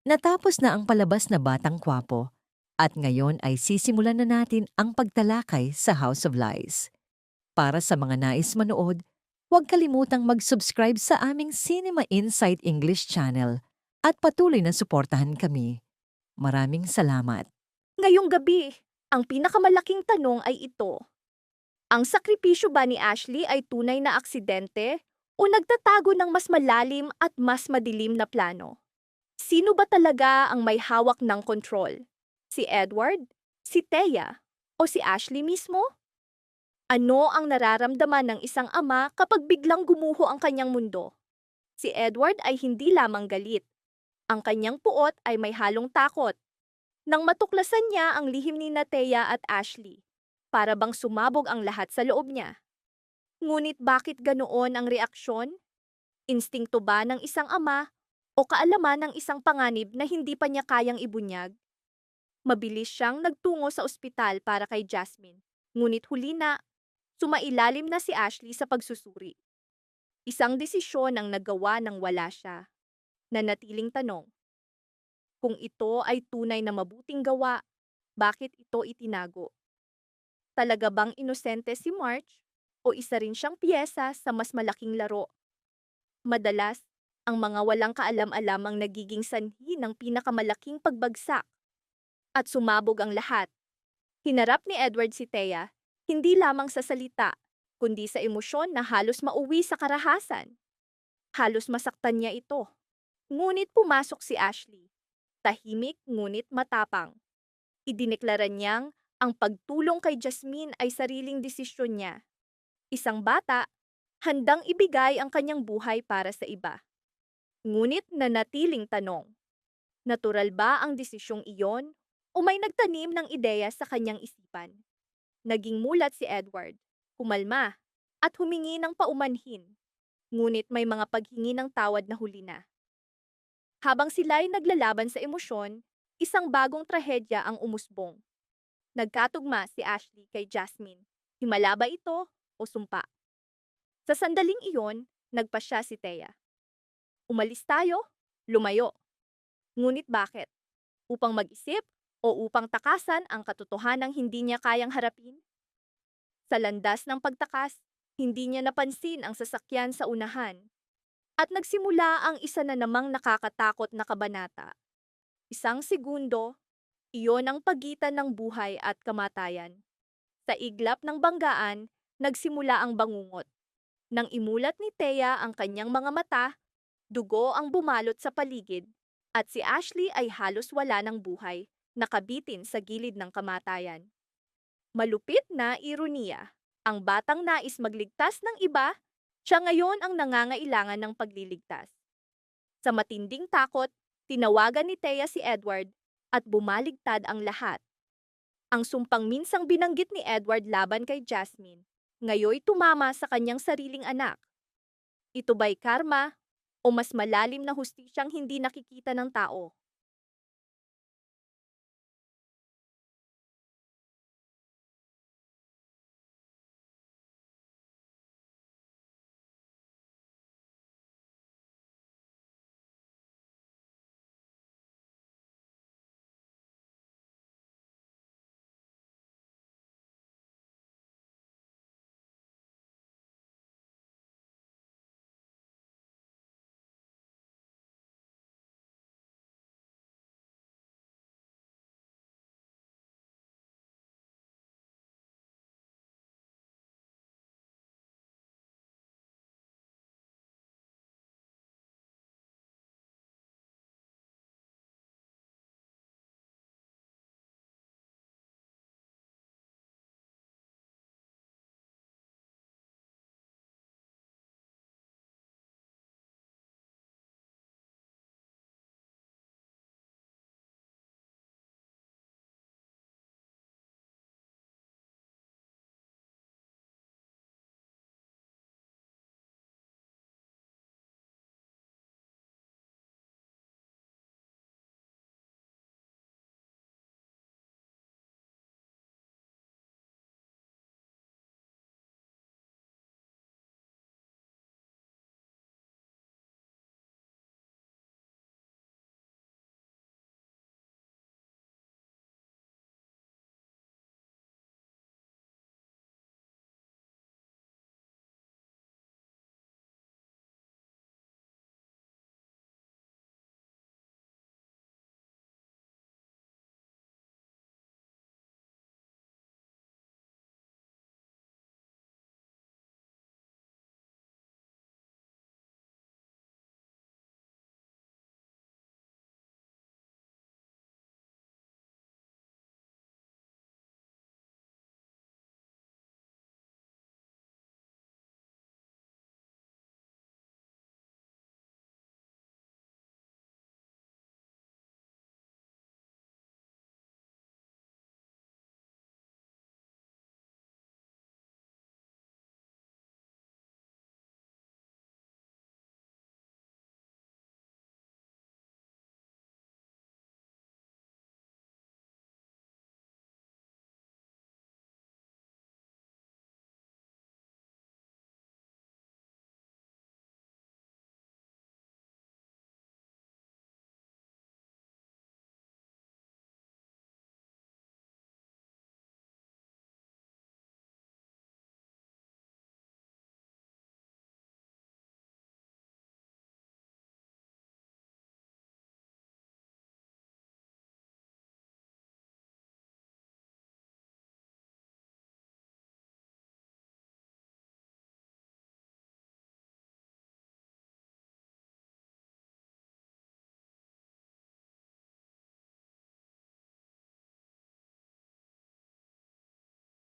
Natapos na ang palabas na Batang Kwapo at ngayon ay sisimulan na natin ang pagtalakay sa House of Lies. Para sa mga nais manood, huwag kalimutang mag-subscribe sa aming Cinema Insight English channel at patuloy na suportahan kami. Maraming salamat. Ngayong gabi, ang pinakamalaking tanong ay ito. Ang sakripisyo ba ni Ashley ay tunay na aksidente o nagtatago ng mas malalim at mas madilim na plano? Sino ba talaga ang may hawak ng kontrol? Si Edward? Si Thea? O si Ashley mismo? Ano ang nararamdaman ng isang ama kapag biglang gumuho ang kanyang mundo? Si Edward ay hindi lamang galit. Ang kanyang puot ay may halong takot. Nang matuklasan niya ang lihim ni Thea at Ashley, para bang sumabog ang lahat sa loob niya. Ngunit bakit ganoon ang reaksyon? Instingto ba ng isang ama o kaalaman ng isang panganib na hindi pa niya kayang ibunyag? Mabilis siyang nagtungo sa ospital para kay Jasmine. Ngunit huli na, sumailalim na si Ashley sa pagsusuri. Isang desisyon ang nagawa nang wala siya. Nanatiling tanong, kung ito ay tunay na mabuting gawa, bakit ito itinago? Talaga bang inosente si March o isa rin siyang piyesa sa mas malaking laro? Madalas, ang mga walang kaalam-alam ang nagiging sanhi ng pinakamalaking pagbagsak at sumabog ang lahat. Hinarap ni Edward si Thea, hindi lamang sa salita, kundi sa emosyon na halos mauwi sa karahasan. Halos masaktan niya ito. Ngunit pumasok si Ashley, tahimik ngunit matapang. Idineklara niyang ang pagtulong kay Jasmine ay sariling desisyon niya. Isang bata, handang ibigay ang kanyang buhay para sa iba. Ngunit nanatiling tanong, natural ba ang desisyong iyon o may nagtanim ng ideya sa kanyang isipan? Naging mulat si Edward, kumalma, at humingi ng paumanhin. Ngunit may mga paghingi ng tawad na huli na. Habang sila'y naglalaban sa emosyon, isang bagong trahedya ang umusbong. Nagkatugma si Ashley kay Jasmine. Himala ba ito o sumpa? Sa sandaling iyon, nagpasya si Thea. Umalis tayo, lumayo. Ngunit bakit? Upang mag-isip o upang takasan ang katotohanang hindi niya kayang harapin? Sa landas ng pagtakas, hindi niya napansin ang sasakyan sa unahan. At nagsimula ang isa na namang nakakatakot na kabanata. Isang segundo, iyon ang pagitan ng buhay at kamatayan. Sa iglap ng banggaan, nagsimula ang bangungot. Nang imulat ni Thea ang kanyang mga mata, dugo ang bumalot sa paligid, at si Ashley ay halos wala ng buhay, nakabitin sa gilid ng kamatayan. Malupit na ironiya. Ang batang nais magligtas ng iba, siya ngayon ang nangangailangan ng pagliligtas. Sa matinding takot, tinawagan ni Thea si Edward at bumaligtad ang lahat. Ang sumpang minsang binanggit ni Edward laban kay Jasmine, ngayoy tumama sa kanyang sariling anak. Ito ba'y karma o mas malalim na hustisyang hindi nakikita ng tao?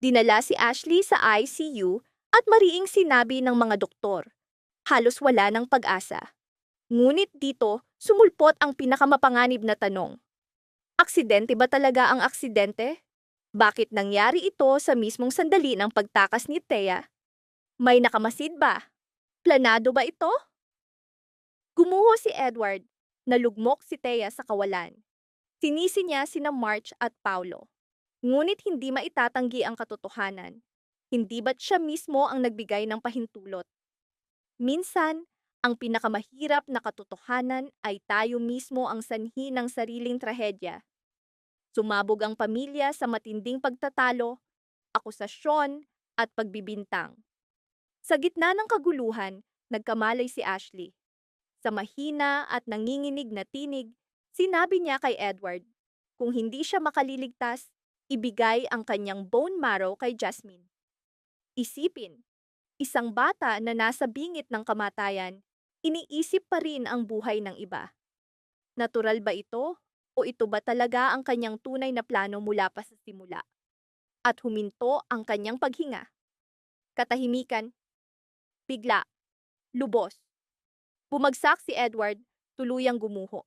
Dinala si Ashley sa ICU at mariing sinabi ng mga doktor, halos wala ng pag-asa. Ngunit dito, sumulpot ang pinakamapanganib na tanong. Aksidente ba talaga ang aksidente? Bakit nangyari ito sa mismong sandali ng pagtakas ni Thea? May nakamasid ba? Planado ba ito? Gumuho si Edward. Nalugmok si Thea sa kawalan. Sinisi niya sina March at Paulo. Ngunit hindi maitatanggi ang katotohanan. Hindi ba't siya mismo ang nagbigay ng pahintulot? Minsan, ang pinakamahirap na katotohanan ay tayo mismo ang sanhi ng sariling trahedya. Sumabog ang pamilya sa matinding pagtatalo, akusasyon, at pagbibintang. Sa gitna ng kaguluhan, nagkamalay si Ashley. Sa mahina at nanginginig na tinig, sinabi niya kay Edward, kung hindi siya makaliligtas, ibigay ang kanyang bone marrow kay Jasmine. Isipin, isang bata na nasa bingit ng kamatayan, iniisip pa rin ang buhay ng iba. Natural ba ito? O ito ba talaga ang kanyang tunay na plano mula pa sa simula? At huminto ang kanyang paghinga. Katahimikan, bigla, lubos. Bumagsak si Edward, tuluyang gumuho.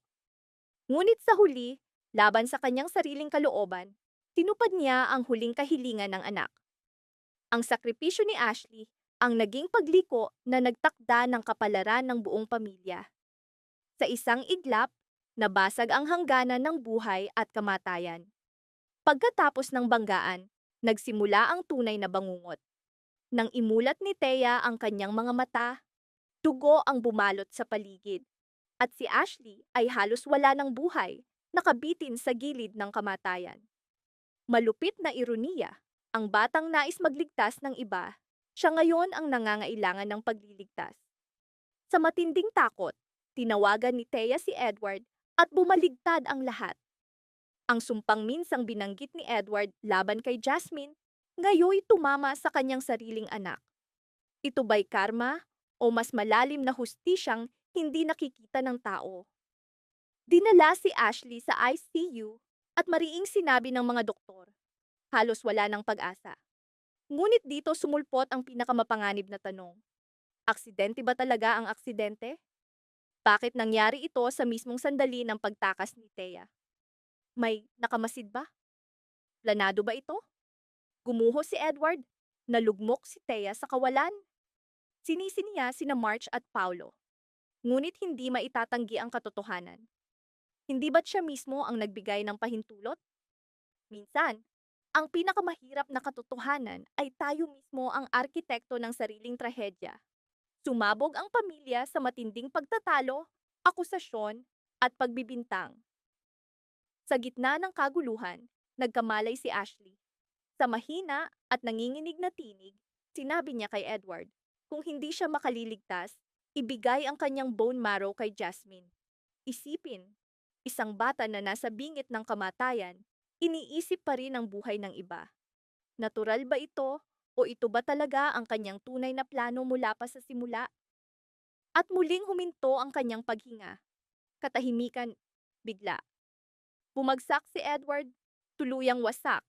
Ngunit sa huli, laban sa kanyang sariling kalooban, tinupad niya ang huling kahilingan ng anak. Ang sakripisyo ni Ashley ang naging pagliko na nagtakda ng kapalaran ng buong pamilya. Sa isang iglap, nabasag ang hangganan ng buhay at kamatayan. Pagkatapos ng banggaan, nagsimula ang tunay na bangungot. Nang imulat ni Thea ang kanyang mga mata, dugo ang bumalot sa paligid, at si Ashley ay halos wala ng buhay, nakabitin sa gilid ng kamatayan. Malupit na ironiya, ang batang nais magligtas ng iba, siya ngayon ang nangangailangan ng pagliligtas. Sa matinding takot, tinawagan ni Thea si Edward at bumaligtad ang lahat. Ang sumpang minsang binanggit ni Edward laban kay Jasmine, ngayoy tumama sa kanyang sariling anak. Ito ba'y karma o mas malalim na hustisyang hindi nakikita ng tao? Dinala si Ashley sa ICU at mariing sinabi ng mga doktor, halos wala ng pag-asa. Ngunit dito sumulpot ang pinakamapanganib na tanong. Aksidente ba talaga ang aksidente? Bakit nangyari ito sa mismong sandali ng pagtakas ni Thea? May nakamasid ba? Planado ba ito? Gumuho si Edward. Nalugmok si Thea sa kawalan. Sinisi niya sina March at Paulo. Ngunit hindi maitatanggi ang katotohanan. Hindi ba't siya mismo ang nagbigay ng pahintulot? Minsan, ang pinakamahirap na katotohanan ay tayo mismo ang arkitekto ng sariling trahedya. Sumabog ang pamilya sa matinding pagtatalo, akusasyon, at pagbibintang. Sa gitna ng kaguluhan, nagkamalay si Ashley. Sa mahina at nanginginig na tinig, sinabi niya kay Edward, kung hindi siya makaliligtas, ibigay ang kanyang bone marrow kay Jasmine. Isipin, isang bata na nasa bingit ng kamatayan, iniisip pa rin ang buhay ng iba. Natural ba ito o ito ba talaga ang kanyang tunay na plano mula pa sa simula? At muling huminto ang kanyang paghinga. Katahimikan, bigla. Bumagsak si Edward, tuluyang wasak.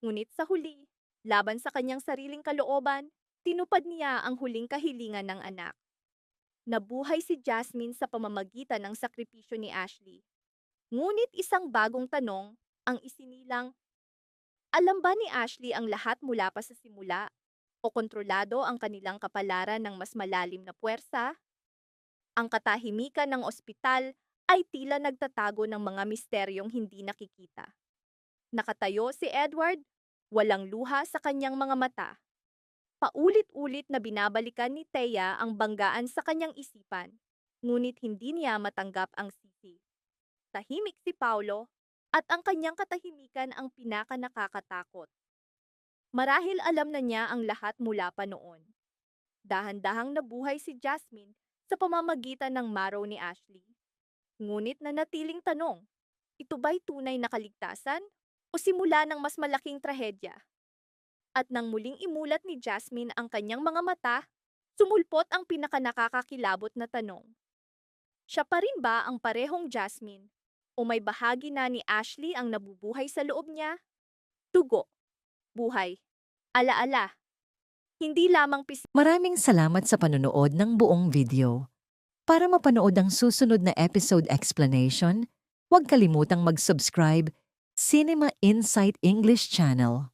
Ngunit sa huli, laban sa kanyang sariling kalooban, tinupad niya ang huling kahilingan ng anak. Nabuhay si Jasmine sa pamamagitan ng sakripisyo ni Ashley. Ngunit isang bagong tanong ang isinilang, alam ba ni Ashley ang lahat mula pa sa simula? O kontrolado ang kanilang kapalaran ng mas malalim na puwersa? Ang katahimikan ng ospital ay tila nagtatago ng mga misteryong hindi nakikita. Nakatayo si Edward, walang luha sa kanyang mga mata. Paulit-ulit na binabalikan ni Thea ang banggaan sa kanyang isipan, ngunit hindi niya matanggap ang sisi. Tahimik si Paulo, at ang kanyang katahimikan ang pinakanakakatakot. Marahil alam na niya ang lahat mula pa noon. Dahan-dahang nabuhay si Jasmine sa pamamagitan ng marrow ni Ashley. Ngunit nanatiling tanong, ito ba'y tunay na kaligtasan o simula ng mas malaking trahedya? At nang muling imulat ni Jasmine ang kanyang mga mata, sumulpot ang pinakanakakakilabot na tanong. Siya pa rin ba ang parehong Jasmine o may bahagi na ni Ashley ang nabubuhay sa loob niya? Dugo, buhay, Alaala, hindi lamang Maraming salamat sa panonood ng buong video. Para mapanood ang susunod na episode explanation, huwag kalimutang mag-subscribe Cinema Insight English Channel.